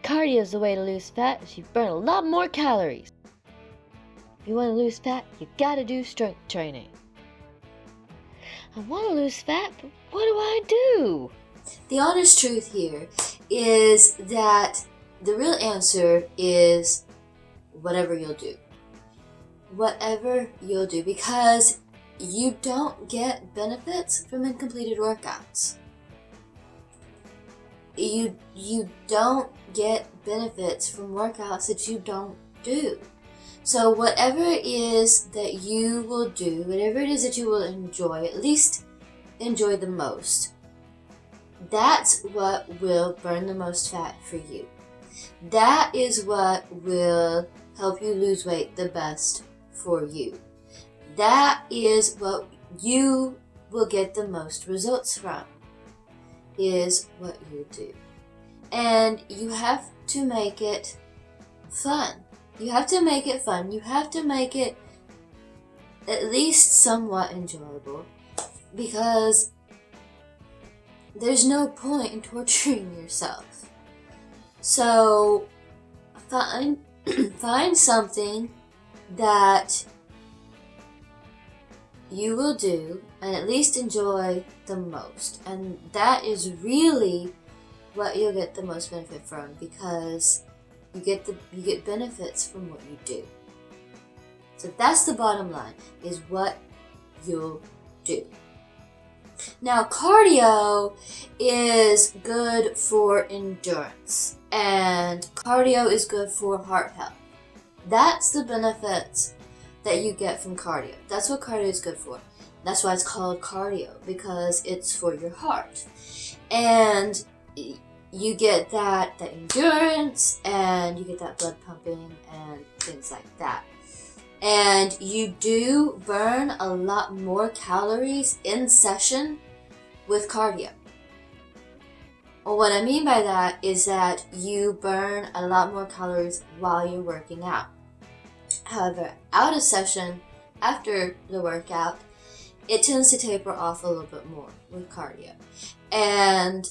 cardio is the way to lose fat, as you burn a lot more calories. If you want to lose fat, you gotta do strength training. I want to lose fat, but what do I do? The honest truth here is that the real answer is whatever you'll do. Whatever you'll do, because you don't get benefits from incompleted workouts. You don't get benefits from workouts that you don't do. So whatever it is that you will do, whatever it is that you will enjoy, at least enjoy the most, that's what will burn the most fat for you. That is what will help you lose weight the best for you. That is what you will get the most results from, is what you do. And you have to make it fun. You have to make it fun. You have to make it at least somewhat enjoyable, because there's no point in torturing yourself. So find something that you will do and at least enjoy the most, and that is really what you'll get the most benefit from, because you get benefits from what you do. So that's the bottom line, is what you'll do. Now, cardio is good for endurance, and cardio is good for heart health. That's the benefits that you get from cardio. That's what cardio is good for. That's why it's called cardio, because it's for your heart. And you get that endurance, and you get that blood pumping and things like that. And you do burn a lot more calories in session with cardio. Well, what I mean by that is that you burn a lot more calories while you're working out. However, out of session, after the workout, it tends to taper off a little bit more with cardio. And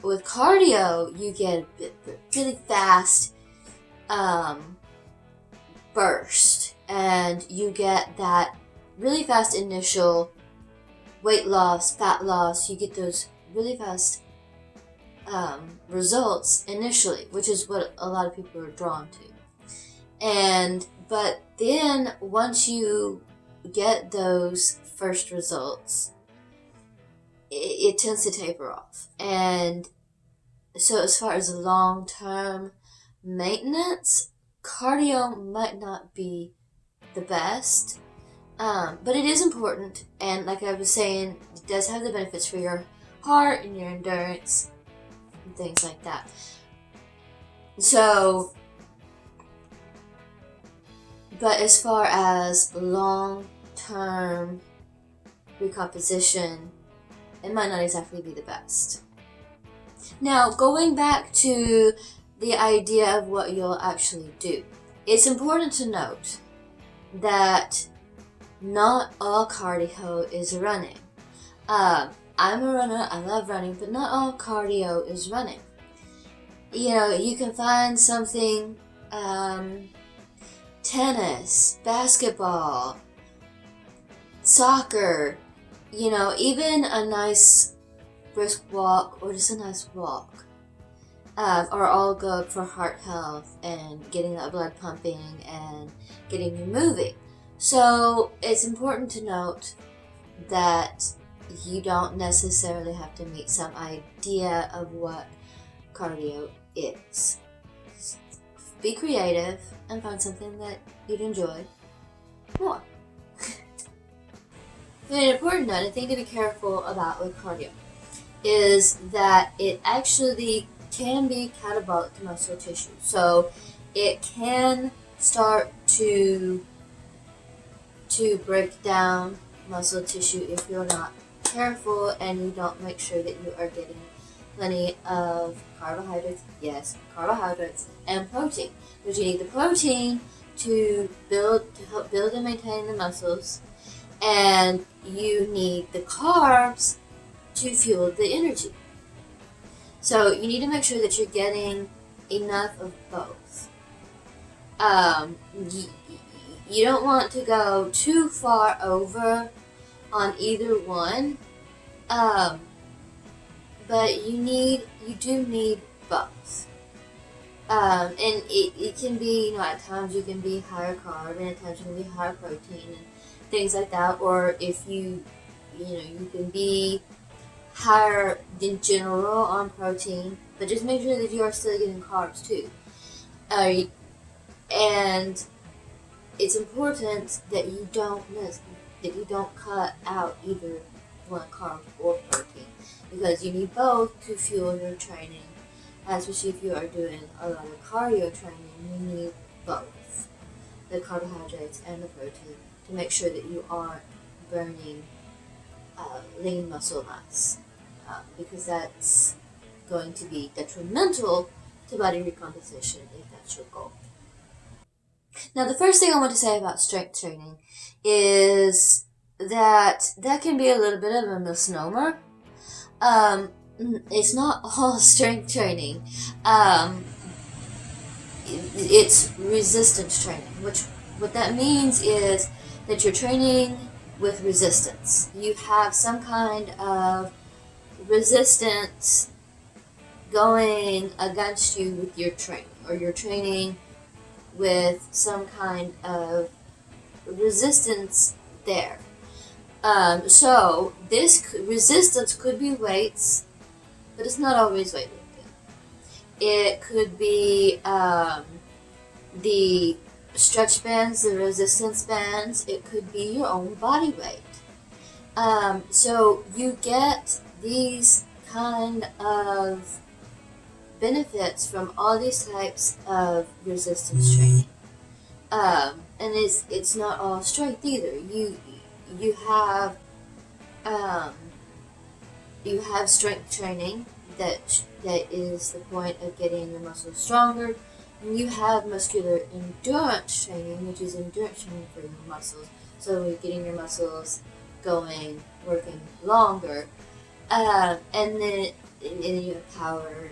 with cardio, you get a really fast burst, and you get that really fast initial weight loss, fat loss. You get those really fast results initially, which is what a lot of people are drawn to. But then once you get those first results, it tends to taper off. And so as far as long-term maintenance, cardio might not be the best, but it is important. And like I was saying, it does have the benefits for your heart and your endurance and things like that. So, but as far as long-term recomposition, it might not exactly be the best. Now, going back to the idea of what you'll actually do, it's important to note that not all cardio is running. I'm a runner, I love running, but not all cardio is running. You know, you can find something, tennis, basketball, soccer, you know, even a nice brisk walk or just a nice walk are all good for heart health and getting that blood pumping and getting you moving. So it's important to note that you don't necessarily have to meet some idea of what cardio is. Be creative and find something that you'd enjoy more. An important note, a thing to be careful about with cardio, is that it actually can be catabolic to muscle tissue. So it can start to break down muscle tissue if you're not careful and you don't make sure that you are getting plenty of carbohydrates, yes, carbohydrates, and protein. Because you need the protein to help build and maintain the muscles, and you need the carbs to fuel the energy. So you need to make sure that you're getting enough of both. You don't want to go too far over on either one, but you do need both. And it can be, at times you can be higher carb, and at times you can be higher protein and things like that. Or if you can be higher in general on protein, but just make sure that you are still getting carbs too. And it's important that you don't cut out either one, carb or protein, because you need both to fuel your training. Especially if you are doing a lot of cardio training, you need both the carbohydrates and the protein to make sure that you aren't burning lean muscle mass, because that's going to be detrimental to body recomposition if that's your goal. Now, the first thing I want to say about strength training is that can be a little bit of a misnomer. It's not all strength training. It's resistance training, what that means is that you're training with resistance. You have some kind of resistance going against you with your training, or you're training with some kind of resistance there. So this resistance could be weights, but it's not always weightlifting. It could be the stretch bands, the resistance bands. It could be your own body weight. So you get these kind of benefits from all these types of resistance training. And it's not all strength either. You have strength training that is the point of getting your muscles stronger, and you have muscular endurance training, which is endurance training for your muscles. So you're getting your muscles going, working longer, and then you have power,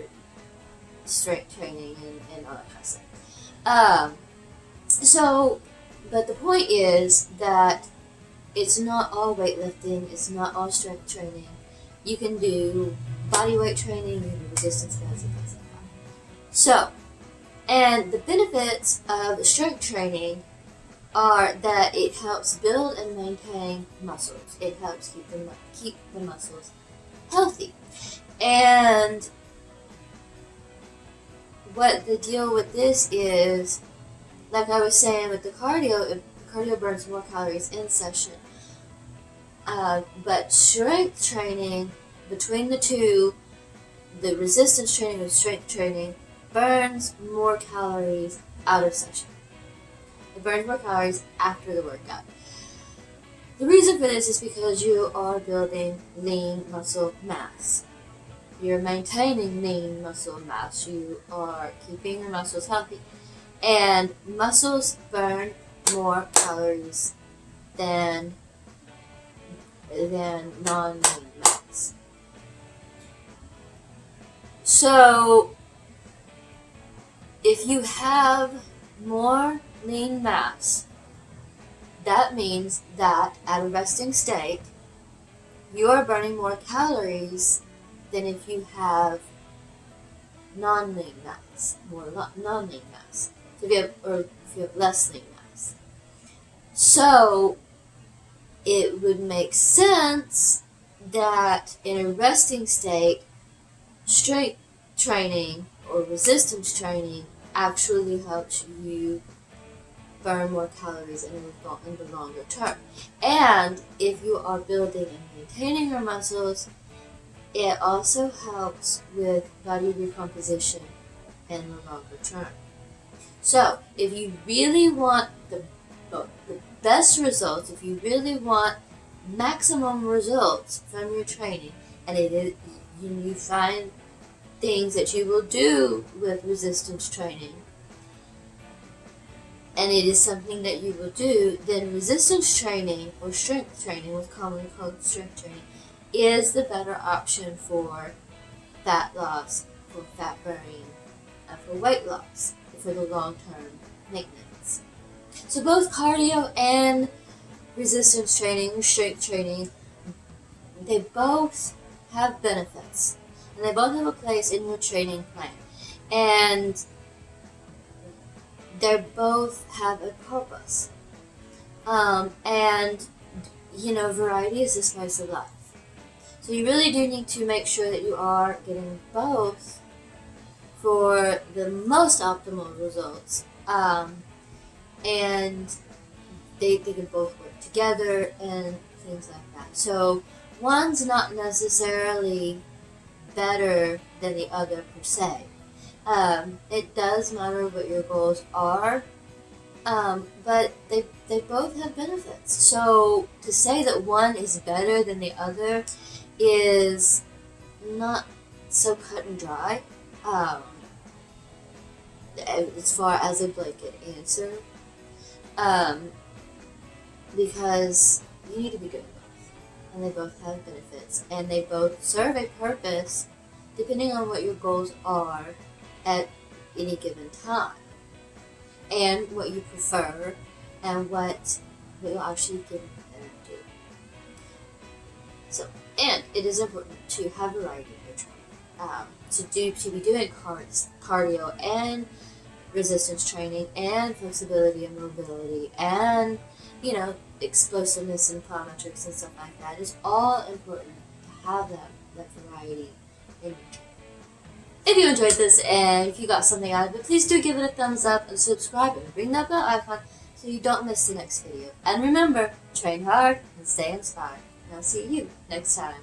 strength training, and all that kind of stuff. But the point is that it's not all weightlifting, it's not all strength training. You can do body weight training, you can do resistance bands and things like that. So, and the benefits of strength training are that it helps build and maintain muscles. It helps keep the muscles healthy. And what the deal with this is, like I was saying with the cardio burns more calories in session. But strength training, between the two, the resistance training and strength training, burns more calories out of session. It burns more calories after the workout. The reason for this is because you are building lean muscle mass. You're maintaining lean muscle mass. You are keeping your muscles healthy. And muscles burn more calories than non-lean mass. So, if you have more lean mass, that means that at a resting state, you are burning more calories than if you have non-lean mass, non-lean mass. So if you have less lean mass. So it would make sense that in a resting state, strength training or resistance training actually helps you burn more calories in the longer term. And if you are building and maintaining your muscles, it also helps with body recomposition in the longer term. So, if you really want the best results, if you really want maximum results from your training, and you find things that you will do with resistance training, and it is something that you will do, then resistance training or strength training, what's commonly called strength training, is the better option for fat loss, for fat burning, for weight loss, for the long-term maintenance. So both cardio and resistance training, strength training, they both have benefits, and they both have a place in your training plan, and they both have a purpose. And variety is the spice of life. So you really do need to make sure that you are getting both for the most optimal results. And they can both work together and things like that. So one's not necessarily better than the other per se. It does matter what your goals are, but they both have benefits. So to say that one is better than the other is not so cut and dry, as far as a blanket answer, because you need to be good at both, and they both have benefits, and they both serve a purpose depending on what your goals are at any given time, and what you prefer, and what you'll actually get better to do. So, and it is important to have variety in your training. To be doing cardio and resistance training and flexibility and mobility and explosiveness and plyometrics and stuff like that is all important to have that variety in your training. If you enjoyed this and if you got something out of it, please do give it a thumbs up and subscribe and ring that bell icon so you don't miss the next video. And remember, train hard and stay inspired. And I'll see you next time.